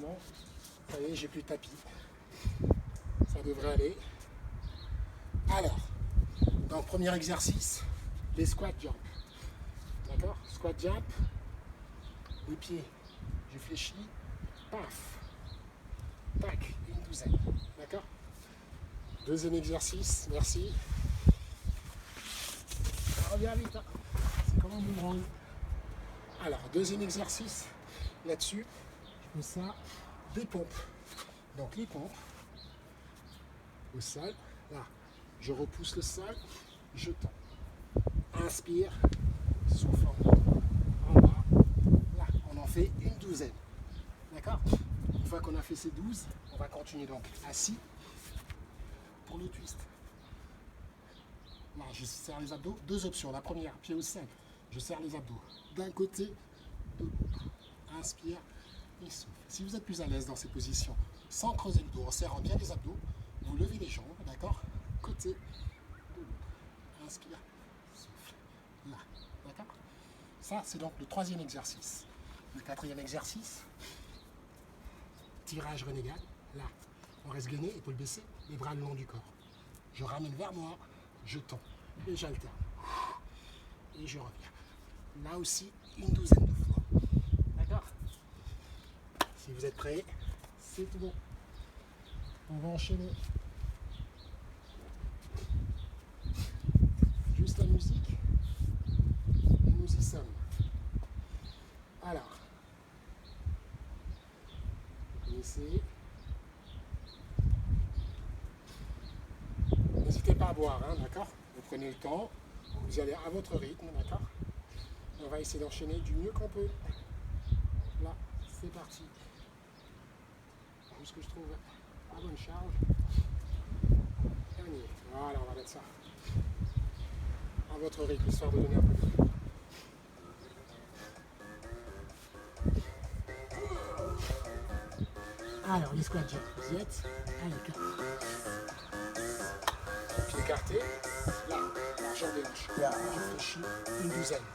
doucement. Ça y est, j'ai plus de tapis. Ça devrait aller. Alors, donc premier exercice, les squat jump. D'accord? Squat jump. Les pieds, je fléchis. Paf. Tac, une douzaine. D'accord? Deuxième exercice, merci. Ça revient vite, hein. C'est comme un boomerang. Alors, deuxième exercice, là-dessus, je fais ça, des pompes. Donc les pompes, au sol, là, je repousse le sol, je tends. Inspire, souffle en bas, là, on en fait une douzaine. D'accord? Une fois qu'on a fait ces 12, on va continuer donc assis pour le twist. Là, je serre les abdos. Deux options. La première, pied au sol. Je serre les abdos d'un côté, de l'autre. Inspire et souffle. Si vous êtes plus à l'aise dans ces positions, sans creuser le dos, en serrant bien les abdos, vous levez les jambes, d'accord? Côté de l'autre. Inspire, souffle. Là, d'accord? Ça, c'est donc le troisième exercice. Le quatrième exercice, tirage renégade. Là, on reste gainé, épaules baissées, les bras le long du corps. Je ramène vers moi, je tends et j'alterne. Et je reviens. Là aussi, une douzaine de fois. D'accord? Si vous êtes prêts, c'est tout bon. On va enchaîner. Juste la musique. Et nous y sommes. Alors. Vous connaissez. N'hésitez pas à boire, hein, d'accord? Vous prenez le temps, vous allez à votre rythme, d'accord? On va essayer d'enchaîner du mieux qu'on peut. Là, c'est parti. Juste que je trouve la bonne charge. Et on y est. Voilà, on va mettre ça à votre rythme, histoire de donner un peu de rythme. Alors, les squats jump, vous y êtes? Allez, 4. Pieds écartés. Là, largeur des hanches. Je fléchis une douzaine.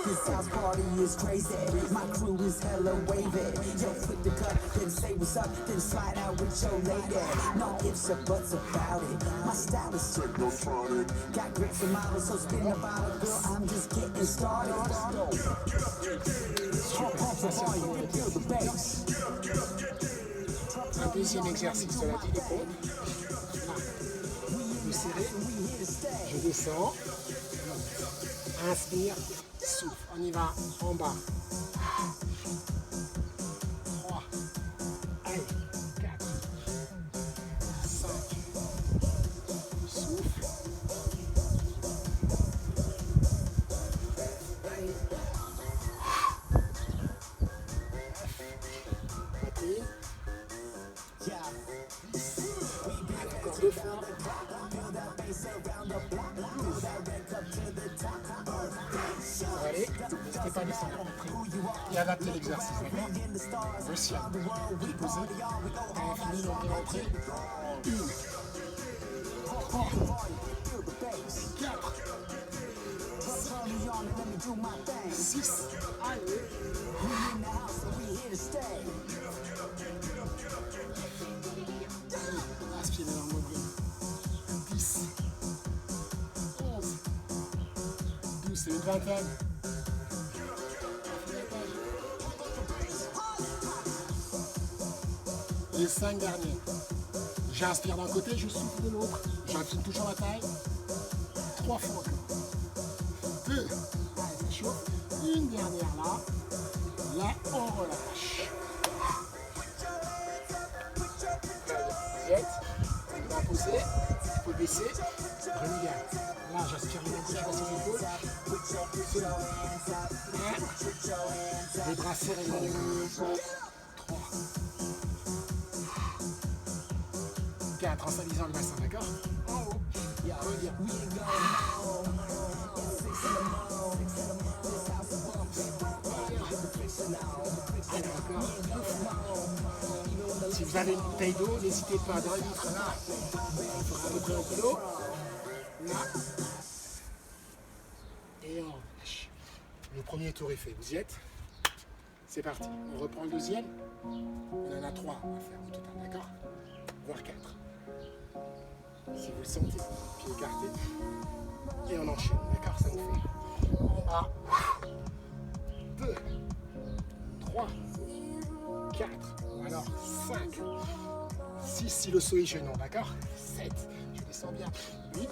This house party is crazy. My crew is hella wavy. Yo, quit the cut, then say what's up, then slide out with your lady. No ifs or buts about it. My style is technotronic. Got grips and models, so spin the bottle, girl. I'm just getting started. Pump the volume and feel the bass. Un deuxième exercice, cela dit les pompes. Vous serrez, je descends. Inspire, souffle. On y va en bas. 3. Allez, 4. 5. Souffle. 10. Encore 2 fois. Allez, n'hésitez pas à descendre et adapter l'exercice, d'accord? Aussi, vous posez, on a fini donc de rentrer. 1, 3, 4, 6, allez. Inspirez dans le mode 10, 11, 12, c'est une vingtaine. Les 5 derniers. J'inspire d'un côté, je souffle de l'autre. J'incline toujours la taille. 3 fois encore. 2. Allez, ça chauffe. Une dernière là. Là, on relâche. Vous êtes. On va pousser. Il faut baisser. Renégade. Là, j'aspire une gauche vers ses épaules. C'est là. 1. Les bras serrés dans les mains. 3. 4. En stabilisant le bassin, d'accord? En haut. Reviens. Allez, encore 2 fois. Si vous avez une bouteille d'eau, n'hésitez pas dans le litre là. On fera à peu près 1 kilo. Là. Et on relâche. Le premier tour est fait. Vous y êtes? C'est parti. On reprend le deuxième. On en a 3 à faire au total, d'accord? Voire 4. Si vous le sentez, pied écarté. Et on enchaîne, d'accord? Ça nous fait en bas. 2, 3, 4, ou alors 5, 6 si le saut est gênant, d'accord? 7, je descends bien. 8,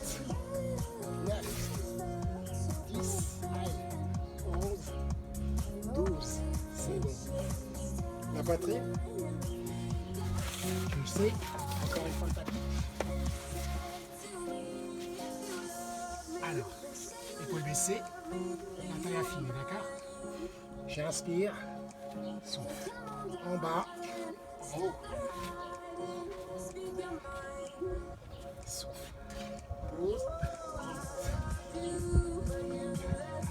9, 10, allez, 11, 12, c'est bon. La poitrine, je le sais, encore une fois le tapis. Alors, épaules baissées, la taille affinée, d'accord? J'inspire, souffle. En bas, en haut. Souffle. Pause.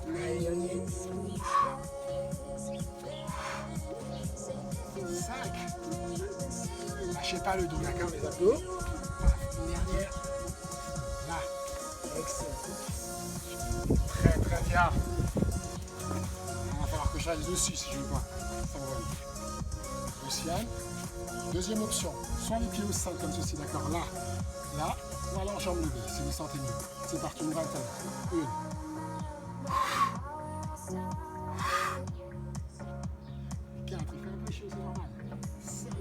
Allez, dernier. 5. Lâchez pas le dos, d'accord, les abdos. Une dernière. Là. Excellent. Très très bien. Il va falloir que je reste dessus si je veux pas. Ça va aller. Luciane. Deuxième option. Soit les pieds au sol comme ceci, d'accord. Là. Là. Ou alors jambes levées si vous sentez mieux. C'est parti, une vingtaine. 1. 4. Il fait un peu chaud, c'est normal. 5.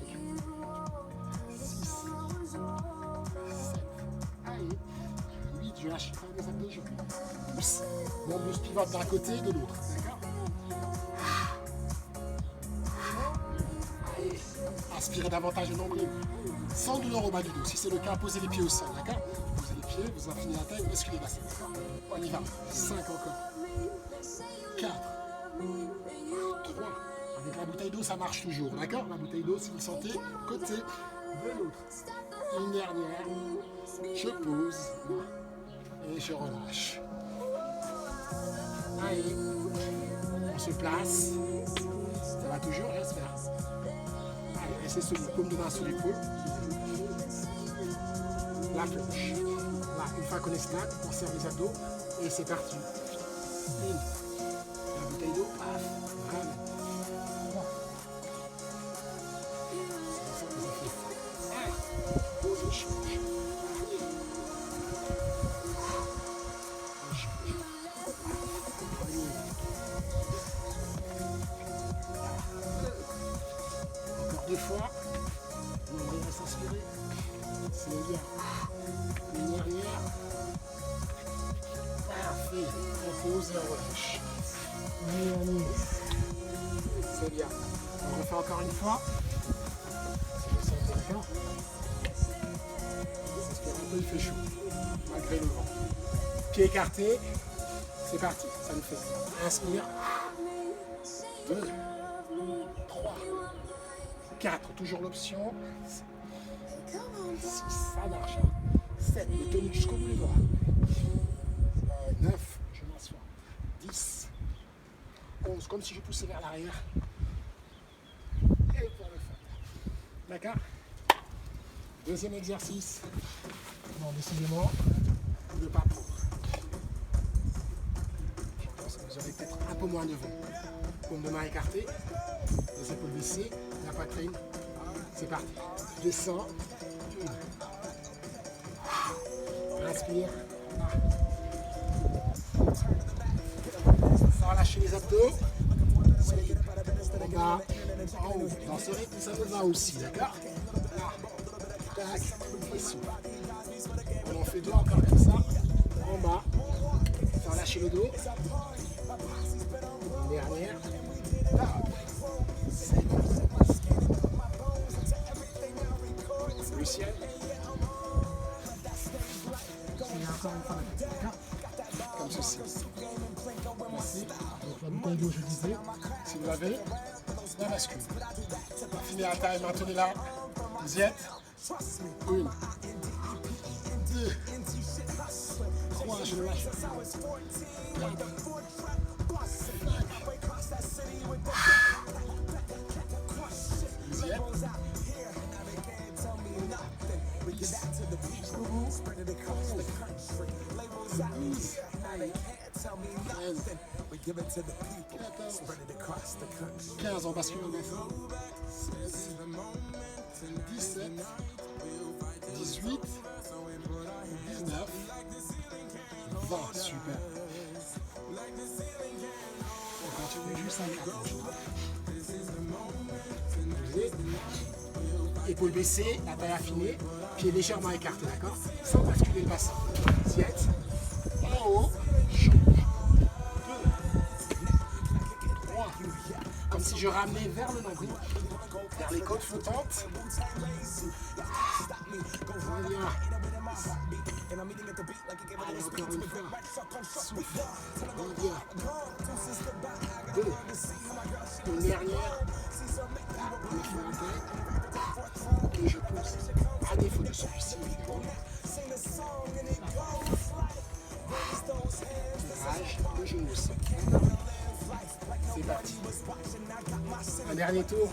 6. 7. Allez. 8. Je lâche pas mes abdos, je pousse. Mon buste pivote d'un côté et de l'autre. D'accord? Allez. Inspirez davantage le nombril. Sans douleur au bas du dos. Si c'est le cas, posez les pieds au sol. D'accord? Posez les pieds, vous inclinez la tête, vous basculez les bassins. On y va. 5 encore. 4. 3. Avec la bouteille d'eau, ça marche toujours. D'accord? La bouteille d'eau, si vous le sentez, côté de l'autre. Une dernière. Je pose. Et je relâche. Allez. On se place. Ça va toujours, j'espère. Allez, restez solide. Paume de main sur l'épaule. La planche. Là, une fois qu'on est stable, on serre les abdos. Et c'est parti. Une. La bouteille d'eau. Paf. Vraiment. 3. C'est ça que ça fait. Allez. Pose et change. Encore 2 fois. On va s'inspirer. C'est bien. Une dernière. Parfait. On pose et on relâche. C'est bien. On refait encore une fois. Si vous sentez, d'accord? J'espère un peu, il fait chaud. Malgré le vent. Pied écarté. C'est parti. Ça nous fait. Inspire. 2, 3, 4. Toujours l'option. 6, ça marche. 7, le tonique jusqu'au bout des doigts. 9, je m'assois. 10, 11, comme si je poussais vers l'arrière. Et pour le fond. D'accord? Deuxième exercice. Non, décidément, vous ne pas prendre. Je pense que vous aurez peut-être un peu moins de vent. Paume de main écartée, les épaules baissées, la poitrine. C'est parti. Je descends. Inspire. Sans relâcher les abdos. En bas, en haut. Dans ce rythme, ça me va aussi, d'accord? Là. Tac. Et souple. On en fait 2 encore comme ça. En bas. Sans relâcher le dos. Une dernière. C'est bon. Lucienne. Et encore une fois, d'accord? Comme ceci. Merci. Donc la bouteille d'eau, je disais, si vous l'avez, la bascule. Affinez la taille, maintenez-la. Vous y êtes. 1, 2, 3, je le lâche. 4, 5. Vous y êtes. Jusqu'au bout. 12, 13, 15 en basculant de fond. 16, 17, 18, 19, 20. Super. On continue juste à l'approche. Épaules baissées, la taille affinée, pieds légèrement écartés, d'accord? Sans basculer le bassin. Tiède. En haut. Change. 2. 3. Comme si je ramenais vers le nombril. Vers les côtes flottantes. Voilà. Allez, encore une fois. Souffle. Bien. 2. Une dernière. On fait un peu. Et je pousse. À défaut de celui-ci. Tirage, le genou au sol. C'est parti. Un dernier tour.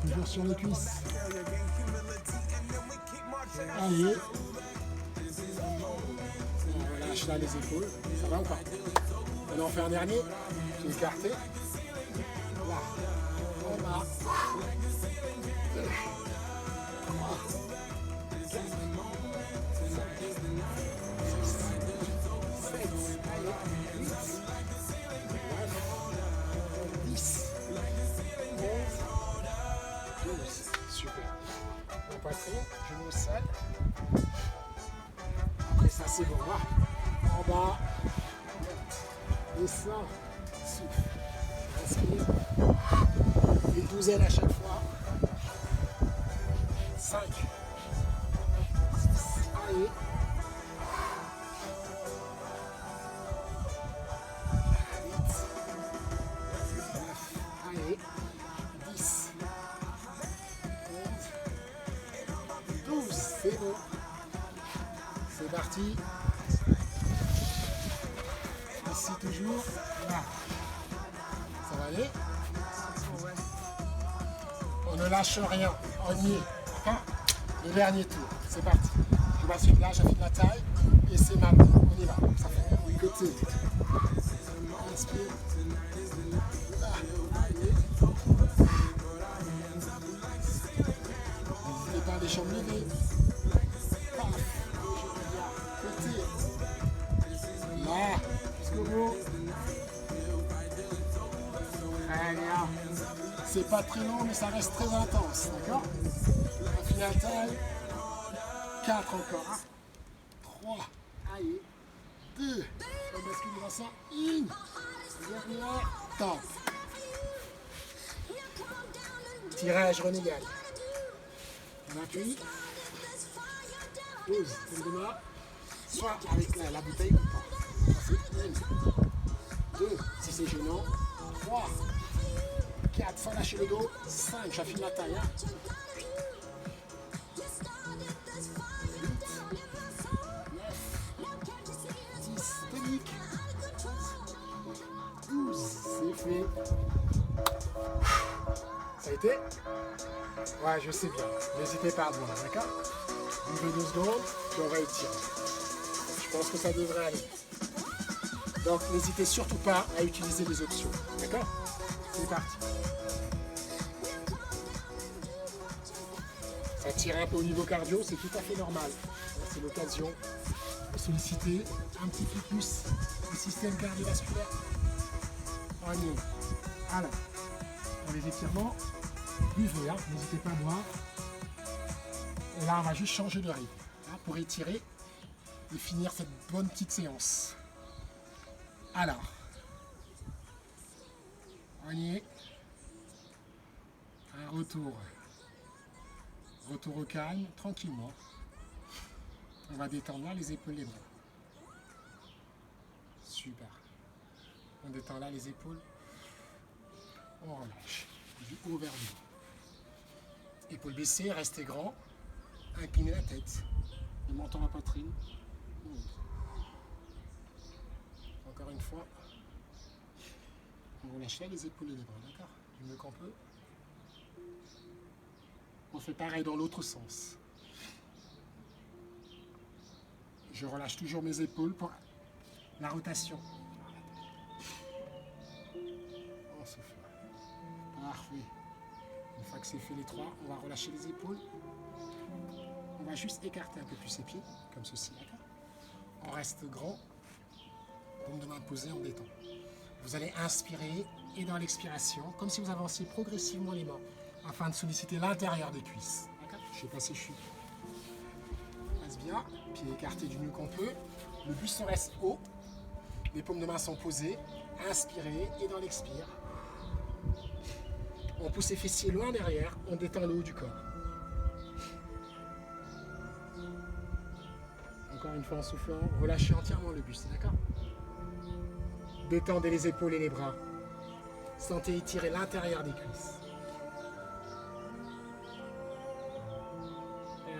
Toujours sur les cuisses. Allez. On relâche là les épaules. Ça va ou pas? On en fait un dernier. J'ai écarté. Là. En bas. 2. 3. 4. 5. 6. 7. Allez. 8. 9. 10. 11. 12. Super. La poitrine, genou au sol. Après ça, c'est bon. En bas. Descends. Souffle. Inspire. Une douzaine à chaque fois. 5. 6. Allez. 8. 9. Allez. 10. 11. 12. C'est bon. C'est parti. Ici toujours. Là. Ça va aller? On ne lâche rien. On y est. D'accord? Le dernier tour. C'est parti. Je bascule là, j'affine la taille. Et c'est maintenant. On y va. Ça fait côté. Inspire. Là. Allez. N'hésitez pas à les jambes levées. Paf. Et je regarde. Côté. Là. Jusqu'au bout. Très bien. C'est pas très long, mais ça reste très intense. D'accord? On finit la taille. 4 encore. 3. Allez. 2. On bascule le bassin. 1. Dernière. Top. Tirage renégal. On appuie. Pose. Comme de main. Soit avec la bouteille ou pas. Ça fait 1. 2. Si c'est gênant. 3. 4, sans lâcher le dos. 5, j'affine la taille. 8, 9, 10, tonique. 12, c'est fait. Ça a été? Ouais, je sais bien. N'hésitez pas à voir, d'accord? Une 2 secondes, puis on va étirer. Je pense que ça devrait aller. Donc, n'hésitez surtout pas à utiliser les options, d'accord? C'est parti. Ça tire un peu au niveau cardio, c'est tout à fait normal. C'est l'occasion de solliciter un petit peu plus le système cardiovasculaire. On y est. Alors, pour les étirements, buvez, hein, n'hésitez pas à boire. Et là, on va juste changer de rythme hein, pour étirer et finir cette bonne petite séance. Alors, on y est. Un retour. Retour au calme, tranquillement. On va détendre là les épaules, les bras. Super. On détend là les épaules. On relâche. Du haut vers le bas. Épaules baissées, restez grand. Inclinez la tête. Le menton, la poitrine. Encore une fois. On relâche là les épaules et les bras, d'accord? Du mieux qu'on peut. On fait pareil dans l'autre sens. Je relâche toujours mes épaules pour la rotation. Parfait. Une fois que c'est fait les trois, on va relâcher les épaules. On va juste écarter un peu plus ses pieds, comme ceci, d'accord? On reste grand. Paume de main posée, on détend. Vous allez inspirer et dans l'expiration, comme si vous avanciez progressivement les mains, afin de solliciter l'intérieur des cuisses. D'accord? Je sais pas si je suis. Reste bien, pieds écartés du mieux qu'on peut. Le buste reste haut. Les paumes de main sont posées. Inspirez et dans l'expire. On pousse les fessiers loin derrière, on détend le haut du corps. Encore une fois en soufflant, relâchez entièrement le buste, d'accord? Détendez les épaules et les bras. Sentez étirer l'intérieur des cuisses.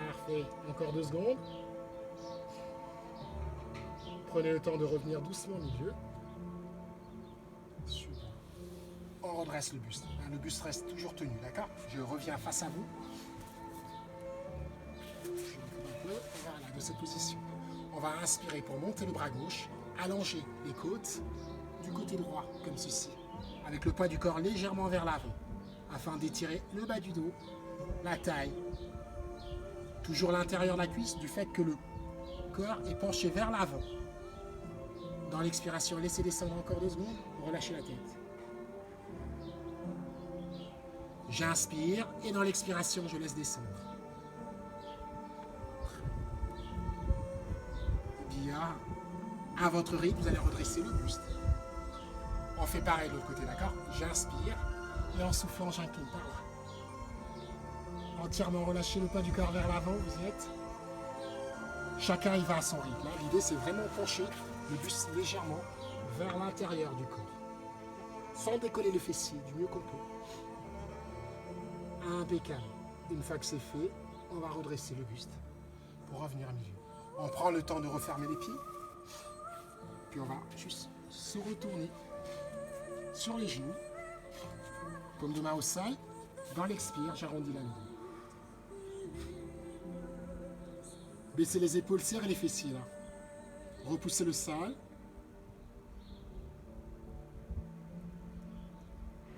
Parfait. Encore 2 secondes. Prenez le temps de revenir doucement au milieu. Super. On redresse le buste. Le buste reste toujours tenu, d'accord? Je reviens face à vous. Je recule un peu. Voilà, de cette position. On va inspirer pour monter le bras gauche, allonger les côtes du côté droit, comme ceci, avec le poids du corps légèrement vers l'avant, afin d'étirer le bas du dos, la taille, toujours l'intérieur de la cuisse, du fait que le corps est penché vers l'avant. Dans l'expiration, laissez descendre encore 2 secondes, relâchez la tête. J'inspire et dans l'expiration, je laisse descendre. Bien. À votre rythme, vous allez redresser le buste. On fait pareil de l'autre côté, d'accord? J'inspire et en soufflant, j'incline par là. Entièrement relâchez le poids du corps vers l'avant, vous êtes. Chacun y va à son rythme. L'idée, c'est vraiment pencher le buste légèrement vers l'intérieur du corps. Sans décoller le fessier, du mieux qu'on peut. Impeccable. Une fois que c'est fait, on va redresser le buste pour revenir à milieu. On prend le temps de refermer les pieds. Puis on va juste se retourner sur les genoux. Paume de main au sol. Dans l'expire, j'arrondis la ligne. Baissez les épaules, serrez les fessiers là. Repoussez le sol.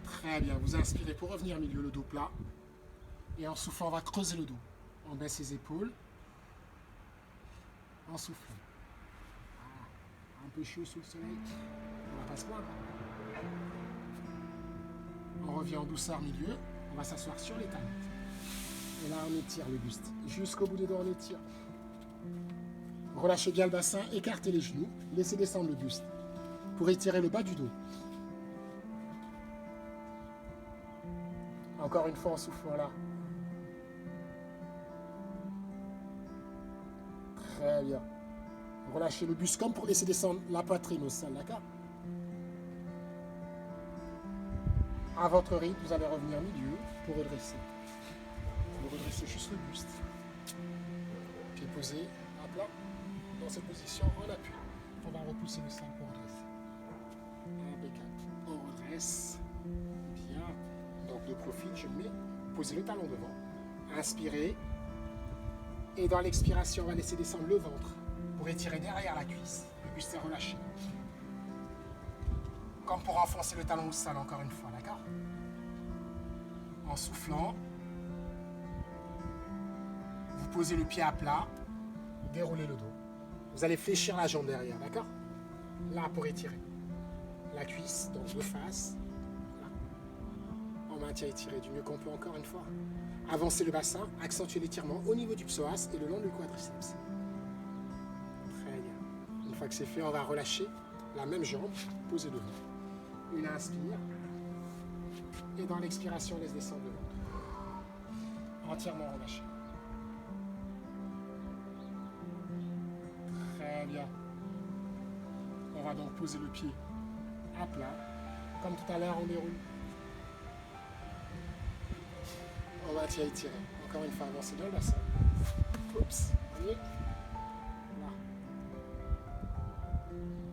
Très bien, vous inspirez pour revenir au milieu, le dos plat. Et en soufflant, on va creuser le dos. On baisse les épaules. En soufflant. Un peu chaud sous le soleil. On va pas se plaindre. On revient en douceur milieu. On va s'asseoir sur les talons. Et là, on étire le buste. Jusqu'au bout des doigts, on étire. Relâchez bien le bassin, écartez les genoux. Laissez descendre le buste pour étirer le bas du dos. Encore une fois en soufflant là. Très bien. Relâchez le buste comme pour laisser descendre la poitrine au sol, d'accord? À votre rythme, vous allez revenir au milieu pour redresser. Vous redressez juste le buste. Pied posé, à plat. Dans cette position, on appuie. On va repousser le sol pour redresser. Impeccable. On redresse. Bien. Donc de profil, je mets. Posez le talon devant. Inspirez. Et dans l'expiration, on va laisser descendre le ventre pour étirer derrière la cuisse. Le buste est relâché. Comme pour enfoncer le talon au sol, encore une fois, d'accord? En soufflant, vous posez le pied à plat, déroulez le dos. Vous allez fléchir la jambe derrière, d'accord? Là, pour étirer. La cuisse, donc de face. Là. On maintient étiré du mieux qu'on peut, encore une fois. Avancez le bassin, accentuez l'étirement au niveau du psoas et le long du quadriceps. Très bien. Une fois que c'est fait, on va relâcher la même jambe, posez devant. Une inspire. Et dans l'expiration, on laisse descendre le ventre. Entièrement relâché. Très bien. On va donc poser le pied à plat. Comme tout à l'heure, on déroule. On maintient étiré. Encore une fois, avancez dans le bassin. Oups. Et là.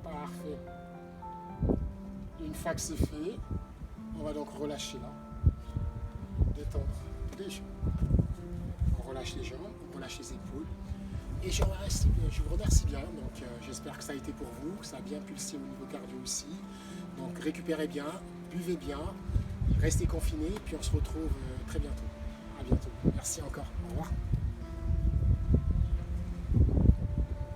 Parfait. Une fois que c'est fait, on va donc relâcher là. Détendre les jambes. On relâche les jambes, on relâche les épaules. Et je vous remercie bien. Donc j'espère que ça a été pour vous, que ça a bien pulsé au niveau cardio aussi. Donc récupérez bien, buvez bien. Restez confinés, puis on se retrouve très bientôt. À bientôt. Merci encore. Au revoir.